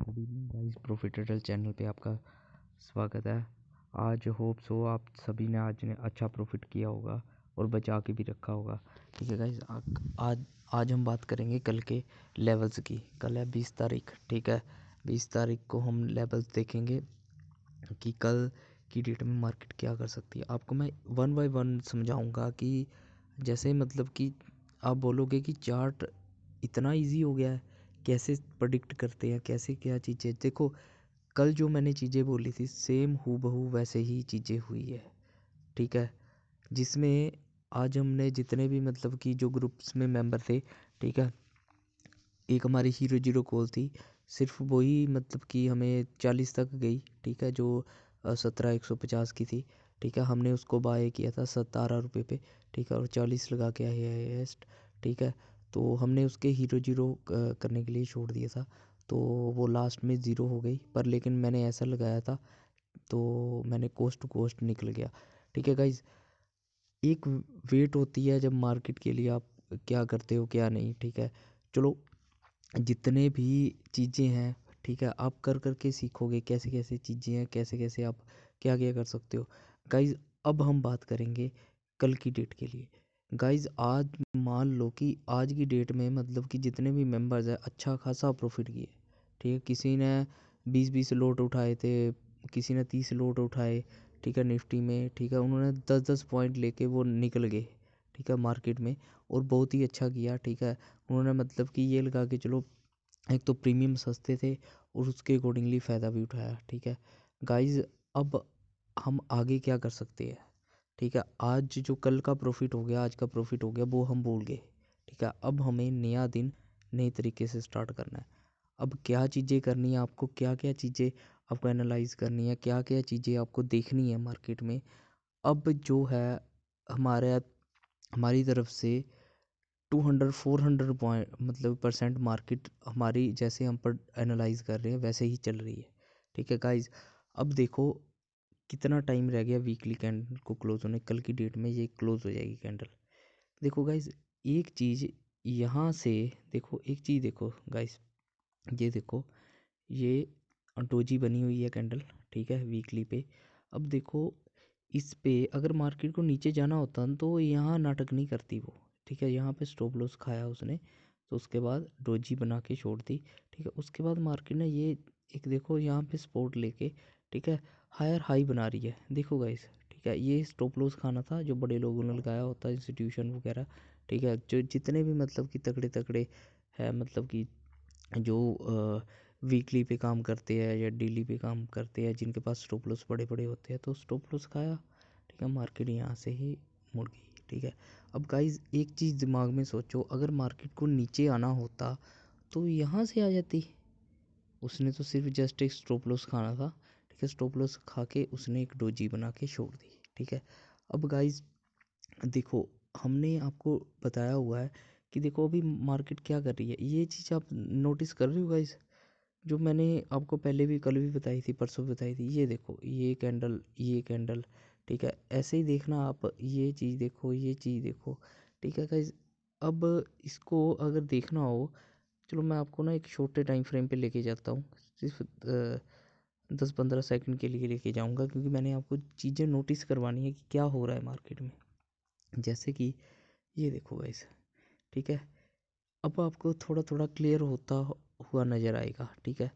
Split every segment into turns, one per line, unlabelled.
Good evening guys, profitable channel पे आपका स्वागत है। आज होप सो आप सभी ने आज ने अच्छा प्रॉफिट किया होगा और बचा के भी रखा होगा। ठीक है गाइस, आज हम बात करेंगे कल के लेवल्स की। कल है 20 तारीख। ठीक है, 20 तारीख को हम लेवल्स देखेंगे कि कल की डेट में मार्केट क्या कर सकती है। आपको मैं वन बाय वन समझाऊंगा कि जैसे मतलब कि आप बोलोगे कि चार्ट इतना इजी हो गया है, कैसे प्रेडिक्ट करते हैं, कैसे क्या चीज़ें। देखो, कल जो मैंने चीज़ें बोली थी सेम हूबहू वैसे ही चीज़ें हुई है। ठीक है, जिसमें आज हमने जितने भी मतलब कि जो ग्रुप्स में मेंबर थे, ठीक है, एक हमारी हीरो जीरो कॉल थी, सिर्फ वही मतलब कि हमें 40 तक गई। ठीक है, जो 17,150 की थी। ठीक है, हमने उसको बाय किया था 17 रुपये पे। ठीक है, और 40 लगा के आए हाईएस्ट। ठीक है, तो हमने उसके हीरो जीरो करने के लिए छोड़ दिया था, तो वो लास्ट में ज़ीरो हो गई। पर लेकिन मैंने ऐसा लगाया था तो मैंने कोस्ट टू कोस्ट निकल गया। ठीक है गाइज, एक वेट होती है जब मार्केट के लिए आप क्या करते हो क्या नहीं। ठीक है, चलो, जितने भी चीज़ें हैं, ठीक है, आप कर कर के सीखोगे कैसे कैसे चीज़ें हैं, कैसे कैसे आप क्या क्या कर सकते हो। गाइज, अब हम बात करेंगे कल की डेट के लिए। गाइज, आज मान लो कि आज की डेट में मतलब कि जितने भी मेंबर्स हैं अच्छा खासा प्रॉफिट किए। ठीक है, किसी ने 20-20 लोट उठाए थे, किसी ने 30 लोट उठाए। ठीक है, निफ्टी में। ठीक है, उन्होंने 10-10 पॉइंट लेके वो निकल गए। ठीक है, मार्केट में, और बहुत ही अच्छा किया। ठीक है, उन्होंने मतलब कि ये लगा के चलो, एक तो प्रीमियम सस्ते थे और उसके अकॉर्डिंगली फ़ायदा भी उठाया। ठीक है गाइज, अब हम आगे क्या कर सकते हैं। ठीक है, आज जो कल का प्रॉफिट हो गया, आज का प्रॉफिट हो गया, वो हम भूल गए। ठीक है, अब हमें नया दिन नए तरीके से स्टार्ट करना है। अब क्या चीज़ें करनी है आपको, क्या क्या चीज़ें आपको एनालाइज करनी है, क्या क्या चीज़ें आपको देखनी है मार्केट में। अब जो है हमारे हमारी तरफ से 200-400 पॉइंट मतलब परसेंट मार्केट हमारी जैसे हम पर एनालाइज कर रहे हैं वैसे ही चल रही है। ठीक है गाइज, अब देखो कितना टाइम रह गया वीकली कैंडल को क्लोज होने। कल की डेट में ये क्लोज हो जाएगी कैंडल। देखो गाइज, एक चीज़ यहाँ से देखो, एक चीज़ देखो गाइज, ये देखो, ये डोजी बनी हुई है कैंडल। ठीक है, वीकली पे। अब देखो, इस पे अगर मार्केट को नीचे जाना होता न तो यहाँ नाटक नहीं करती वो। ठीक है, यहाँ पे स्टॉप लॉस खाया उसने, तो उसके बाद डोजी बना के छोड़ दी। ठीक है, उसके बाद मार्केट ने ये एक देखो यहाँ पे सपोर्ट लेके, ठीक है, हायर हाई बना रही है। देखो गाइस, ठीक है, ये स्टॉप लॉस खाना था जो बड़े लोगों ने लगाया होता है, इंस्टीट्यूशन वगैरह। ठीक है, जो जितने भी मतलब कि तगड़े तगड़े है, मतलब कि जो वीकली पे काम करते हैं या डेली पे काम करते हैं, जिनके पास स्टॉप लॉस बड़े बड़े होते हैं, तो स्टॉप लॉस खाया। ठीक है, मार्केट यहाँ से ही मुड़ गई। ठीक है, अब गाइज एक चीज़ दिमाग में सोचो, अगर मार्केट को नीचे आना होता तो यहाँ से आ जाती। उसने तो सिर्फ जस्ट एक स्टॉप लॉस खाना था। ठीक है, स्टॉप लॉस खा के उसने एक डोजी बना के छोड़ दी। ठीक है, अब गाइज देखो, हमने आपको बताया हुआ है कि देखो अभी मार्केट क्या कर रही है। ये चीज़ आप नोटिस कर रहे हो गाइज, जो मैंने आपको पहले भी कल भी बताई थी, परसों भी बताई थी। ये देखो, ये कैंडल, ये कैंडल। ठीक है, ऐसे ही देखना आप, ये चीज़ देखो, ये चीज़ देखो। ठीक है गाइज, अब इसको अगर देखना हो, चलो मैं आपको ना एक छोटे टाइम फ्रेम पे लेके जाता हूँ। सिर्फ 10-15 सेकंड के लिए लेके जाऊँगा, क्योंकि मैंने आपको चीज़ें नोटिस करवानी है कि क्या हो रहा है मार्केट में। जैसे कि ये देखो गाइस, ठीक है, अब आपको थोड़ा थोड़ा क्लियर होता हुआ नज़र आएगा। ठीक है,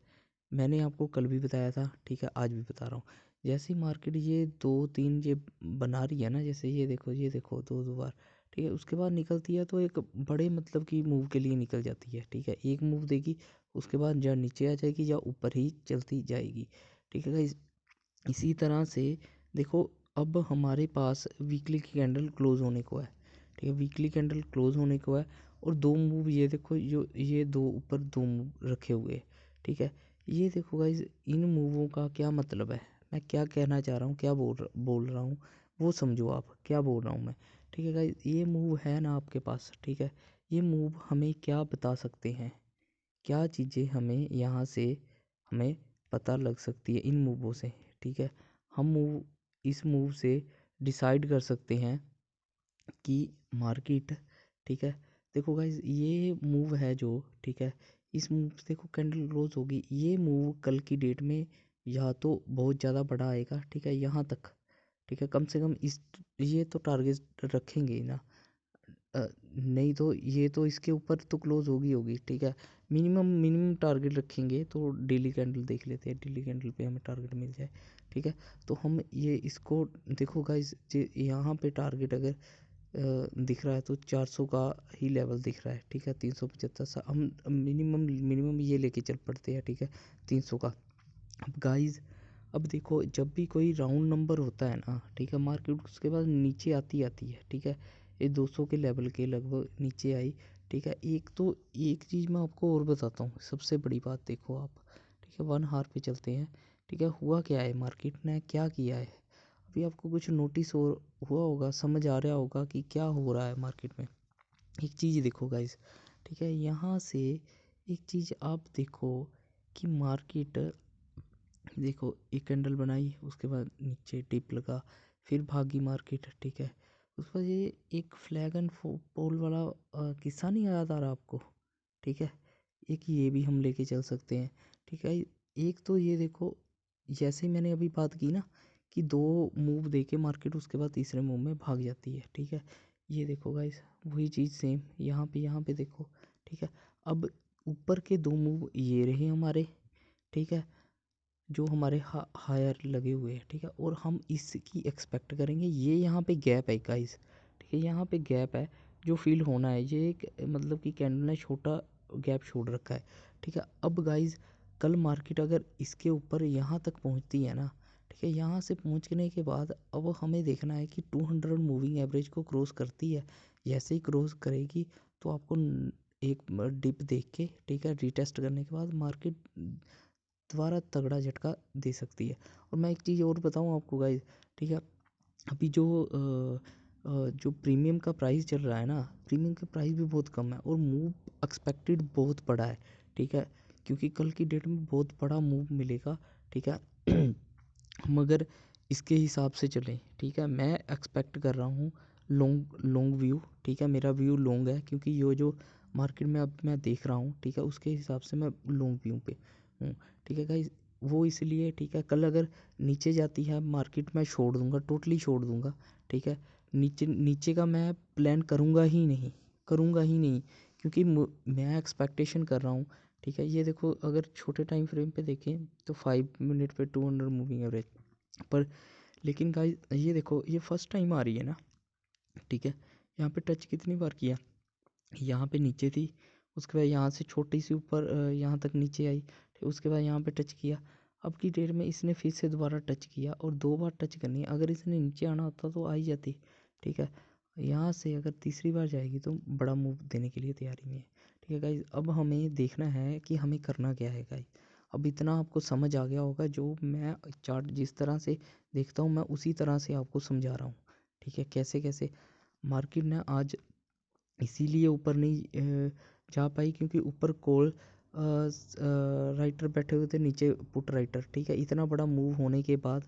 मैंने आपको कल भी बताया था, ठीक है, आज भी बता रहा हूँ। जैसे ही मार्केट ये 2-3 ये बना रही है ना, जैसे ये देखो दो दो बार। ठीक है, उसके बाद निकलती है तो एक बड़े मतलब कि मूव के लिए निकल जाती है। ठीक है, एक मूव देगी, उसके बाद या नीचे आ जाएगी या ऊपर ही चलती जाएगी। ठीक है गाइस, इसी तरह से देखो, अब हमारे पास वीकली की कैंडल क्लोज होने को है। ठीक है, वीकली कैंडल क्लोज होने को है, और दो मूव ये देखो, जो ये दो ऊपर दो मूव रखे हुए। ठीक है, ये देखो गाइज, इन मूवों का क्या मतलब है, मैं क्या कहना चाह रहा हूँ, क्या बोल रहा हूँ, वो समझो आप क्या बोल रहा हूँ मैं। ठीक है गाइज, ये मूव है ना आपके पास। ठीक है, ये मूव हमें क्या बता सकते हैं, क्या चीज़ें हमें यहाँ से हमें पता लग सकती है इन मूवों से। ठीक है, हम इस मूव से डिसाइड कर सकते हैं कि मार्केट, ठीक है, देखो गाइज, ये मूव है जो, ठीक है, इस मूव से देखो कैंडल क्लोज होगी, ये मूव कल की डेट में या तो बहुत ज़्यादा बड़ा आएगा, ठीक है, यहाँ तक, ठीक है, कम से कम इस ये तो टारगेट रखेंगे ही ना, नहीं तो ये तो इसके ऊपर तो क्लोज होगी, ठीक है, मिनिमम टारगेट रखेंगे। तो डेली कैंडल देख लेते हैं, डेली कैंडल पे हमें टारगेट मिल जाए, ठीक है। तो हम ये इसको देखो गाइस, यहाँ पे टारगेट अगर दिख रहा है तो 400 का ही लेवल दिख रहा है, ठीक है, 375 सा हम मिनिमम ये लेके चल पड़ते हैं, ठीक है, 300 का। अब गाइस, अब देखो जब भी कोई राउंड नंबर होता है ना, ठीक है, मार्केट उसके बाद नीचे आती है, ठीक है, ये 200 के लेवल के लगभग नीचे आई, ठीक है। एक चीज़ मैं आपको और बताता हूँ, सबसे बड़ी बात देखो आप, ठीक है, 1 हार पे चलते हैं, ठीक है, हुआ क्या है, मार्केट ने क्या किया है, अभी आपको कुछ नोटिस हो हुआ होगा, समझ आ रहा होगा कि क्या हो रहा है मार्केट में। एक चीज़ देखो गाइस, ठीक है, यहाँ से एक चीज़ आप देखो कि मार्केट, देखो एक कैंडल बनाई, उसके बाद नीचे टिप लगा, फिर भागी मार्केट, ठीक है, उसके बाद ये एक फ्लैग एंड पोल वाला किस्सा नहीं याद आ रहा आपको, ठीक है, एक ये भी हम लेके चल सकते हैं, ठीक है। एक तो ये देखो, जैसे ही मैंने अभी बात की ना कि 2 मूव दे के मार्केट उसके बाद तीसरे मूव में भाग जाती है, ठीक है, ये देखो गाइस वही चीज़ सेम यहाँ पे देखो, ठीक है। अब ऊपर के 2 मूव ये रहे हमारे, ठीक है, जो हमारे हायर लगे हुए हैं, ठीक है, और हम इसकी एक्सपेक्ट करेंगे, ये यहाँ पे गैप है गाइस, ठीक है, यहाँ पे गैप है जो फील होना है, ये एक मतलब कि कैंडल ने छोटा गैप छोड़ रखा है, ठीक है। अब गाइस कल मार्केट अगर इसके ऊपर यहाँ तक पहुँचती है ना, ठीक है, यहाँ से पहुँचने के बाद अब हमें देखना है कि 200 मूविंग एवरेज को क्रॉस करती है, जैसे ही क्रॉस करेगी तो आपको एक डिप देख के, ठीक है, रीटेस्ट करने के बाद मार्केट दोबारा तगड़ा झटका दे सकती है। और मैं एक चीज़ और बताऊँ आपको गाइस, ठीक है, अभी जो प्रीमियम का प्राइस चल रहा है ना, प्रीमियम का प्राइस भी बहुत कम है और मूव एक्सपेक्टेड बहुत बड़ा है, ठीक है, क्योंकि कल की डेट में बहुत बड़ा मूव मिलेगा, ठीक है। मगर इसके हिसाब से चलें, ठीक है, मैं एक्सपेक्ट कर रहा हूँ लॉन्ग लॉन्ग व्यू, ठीक है, मेरा व्यू लॉन्ग है, क्योंकि ये जो मार्केट में अब मैं देख रहा हूँ, ठीक है, उसके हिसाब से मैं लॉन्ग व्यू पे हूँ, ठीक है गाइस, वो इसलिए, ठीक है, कल अगर नीचे जाती है मार्केट मैं छोड़ दूंगा, टोटली छोड़ दूंगा, ठीक है, नीचे नीचे का मैं प्लान करूंगा ही नहीं, क्योंकि मैं एक्सपेक्टेशन कर रहा हूँ, ठीक है। ये देखो अगर छोटे टाइम फ्रेम पे देखें तो 5 मिनट पे 200 मूविंग एवरेज पर, लेकिन गाइस ये देखो ये फर्स्ट टाइम आ रही है ना, ठीक है, यहाँ पे टच कितनी बार किया, यहाँ पे नीचे थी, उसके बाद यहाँ से छोटी सी ऊपर यहाँ तक नीचे आई, फिर उसके बाद यहाँ पे टच किया, अब की डेट में इसने फिर से दोबारा टच किया और 2 बार टच करनी है, अगर इसने नीचे आना होता तो आ ही जाती, ठीक है। यहाँ से अगर तीसरी बार जाएगी तो बड़ा मूव देने के लिए तैयारी में है, ठीक है गाइज। अब हमें देखना है कि हमें करना क्या है गाइज, अब इतना आपको समझ आ गया होगा, जो मैं चार्ट जिस तरह से देखता हूँ मैं उसी तरह से आपको समझा रहा हूँ, ठीक है, कैसे कैसे मार्केट ने आज इसीलिए ऊपर नहीं जा पाई, क्योंकि ऊपर कॉल राइटर बैठे हुए थे, नीचे पुट राइटर, ठीक है, इतना बड़ा मूव होने के बाद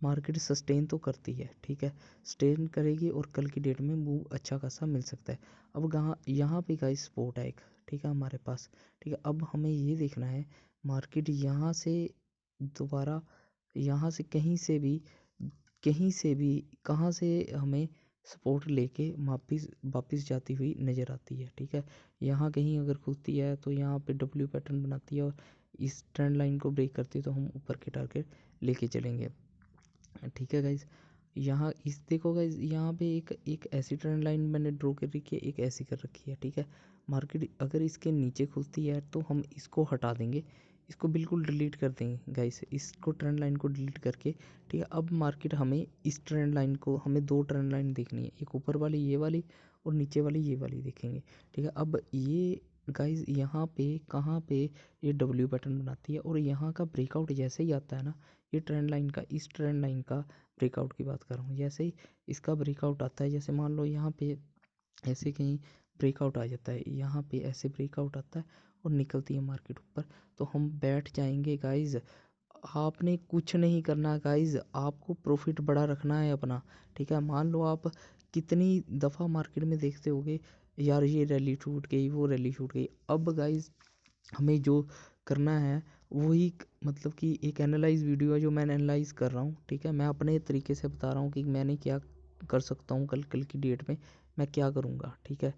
मार्केट सस्टेन तो करती है, ठीक है, सस्टेन करेगी और कल की डेट में मूव अच्छा खासा मिल सकता है। अब यहाँ पे का स्पॉट है एक, ठीक है, हमारे पास, ठीक है, अब हमें ये देखना है मार्केट यहाँ से दोबारा, यहाँ से कहीं से भी कहाँ से हमें सपोर्ट लेके वापस वापस जाती हुई नज़र आती है, ठीक है। यहाँ कहीं अगर खुलती है तो यहाँ पे डब्ल्यू पैटर्न बनाती है और इस ट्रेंड लाइन को ब्रेक करती है तो हम ऊपर के टारगेट लेके चलेंगे, ठीक है गाइज। यहाँ इस देखो गाइज, यहाँ पे एक एक ऐसी ट्रेंड लाइन मैंने ड्रॉ कर रखी है, एक ऐसी कर रखी है, ठीक है। मार्केट अगर इसके नीचे खुलती है तो हम इसको हटा देंगे, इसको बिल्कुल डिलीट कर देंगे गाइस, इसको ट्रेंड लाइन को डिलीट करके, ठीक है। अब मार्केट हमें इस ट्रेंड लाइन को, हमें 2 ट्रेंड लाइन देखनी है, एक ऊपर वाली ये वाली और नीचे वाली ये वाली देखेंगे, ठीक है। अब ये गाइस यहाँ पे कहाँ पे ये डब्ल्यू पैटर्न बनाती है और यहाँ का ब्रेकआउट जैसे ही आता है ना, ये ट्रेंड लाइन का, इस ट्रेंड लाइन का ब्रेकआउट की बात कर रहा हूँ, जैसे ही इसका ब्रेकआउट आता है, जैसे मान लो यहाँ पे ऐसे कहीं ब्रेकआउट आ जाता है, यहाँ पे ऐसे ब्रेकआउट आता है और निकलती है मार्केट ऊपर, तो हम बैठ जाएंगे गाइज। आपने कुछ नहीं करना गाइज, आपको प्रॉफिट बड़ा रखना है अपना, ठीक है। मान लो आप कितनी दफ़ा मार्केट में देखते होगे यार ये रैली छूट गई, वो रैली छूट गई, अब गाइज हमें जो करना है वही मतलब कि एक एनालाइज वीडियो है जो मैं एनालाइज कर रहा हूँ, ठीक है। मैं अपने तरीके से बता रहा हूँ कि मैंने क्या कर सकता हूँ, कल कल की डेट में मैं क्या करूँगा, ठीक है।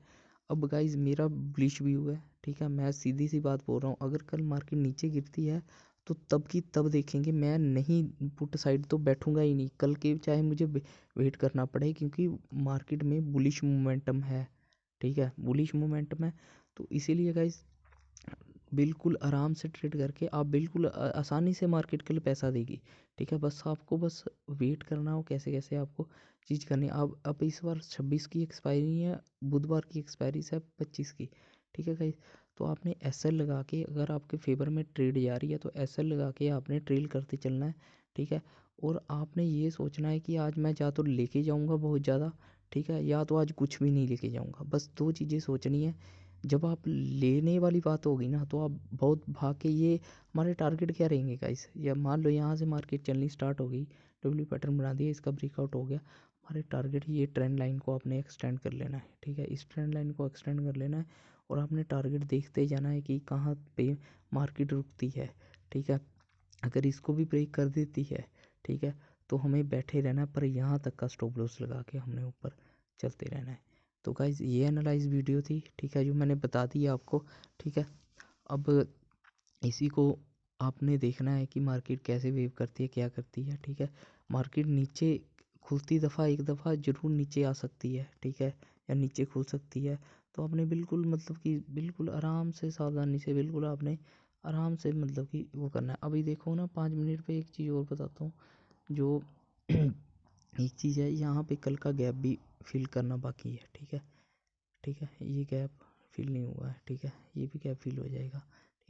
अब गाइज मेरा बुलिश व्यू है, ठीक है। मैं सीधी सी बात बोल रहा हूँ, अगर कल मार्केट नीचे गिरती है तो तब की तब देखेंगे। मैं नहीं पुट साइड तो बैठूंगा ही नहीं कल के, चाहे मुझे वेट करना पड़े, क्योंकि मार्केट में बुलिश मोमेंटम है, ठीक है। बुलिश मोमेंटम है, तो इसीलिए गाइज बिल्कुल आराम से ट्रेड करके आप बिल्कुल आसानी से मार्केट के लिए पैसा देगी, ठीक है। बस आपको बस वेट करना हो, कैसे कैसे आपको चीज़ करनी है। अब इस बार 26 की एक्सपायरी है, बुधवार की एक्सपायरी है 25 की, ठीक है गाइस। तो आपने एसएल लगा के, अगर आपके फेवर में ट्रेड जा रही है तो एसएल लगा के आपने ट्रेल करते चलना है, ठीक है। और आपने ये सोचना है कि आज मैं या तो लेके जाऊँगा बहुत ज़्यादा, ठीक है, या तो आज कुछ भी नहीं लेके जाऊँगा। बस दो चीज़ें सोचनी है। जब आप लेने वाली बात होगी ना, तो आप बहुत भाग के, ये हमारे टारगेट क्या रहेंगे गाइस, या मान लो यहाँ से मार्केट चलनी स्टार्ट हो गई, डब्ल्यू पैटर्न बना दिया, इसका ब्रेकआउट हो गया, हमारे टारगेट ये ट्रेंड लाइन को आपने एक्सटेंड कर लेना है, ठीक है। इस ट्रेंड लाइन को एक्सटेंड कर लेना है और आपने टारगेट देखते जाना है कि कहाँ पे मार्केट रुकती है, ठीक है। अगर इसको भी ब्रेक कर देती है, ठीक है, तो हमें बैठे रहना, पर यहाँ तक का स्टॉप लॉस लगा के हमने ऊपर चलते रहना है। तो गाइज़ ये एनालाइज वीडियो थी, ठीक है, जो मैंने बता दी आपको, ठीक है। अब इसी को आपने देखना है कि मार्केट कैसे वेव करती है, क्या करती है, ठीक है। मार्केट नीचे खुलती दफ़ा एक दफ़ा ज़रूर नीचे आ सकती है, ठीक है, या नीचे खुल सकती है। तो आपने बिल्कुल मतलब कि बिल्कुल आराम से, सावधानी से, बिल्कुल आपने आराम से मतलब कि वो करना है। अभी देखो ना, 5 मिनट पे एक चीज़ और बताता हूँ, जो एक चीज़ है, यहाँ पे कल का गैप भी फिल करना बाकी है, ठीक है, ठीक है। ये गैप फिल नहीं हुआ है, ठीक है, ये भी गैप फिल हो जाएगा,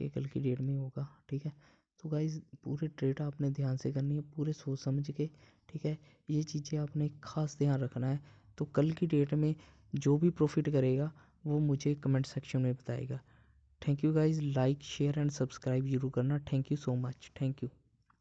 ठीक है, कल की डेट में होगा, ठीक है। तो गाइज़ पूरे ट्रेड आपने ध्यान से करनी है, पूरे सोच समझ के, ठीक है। ये चीज़ें आपने खास ध्यान रखना है। तो कल की डेट में जो भी प्रॉफिट करेगा वो मुझे कमेंट सेक्शन में बताएगा। Thank you guys, like share and subscribe जरूर करना। Thank you so much, thank you.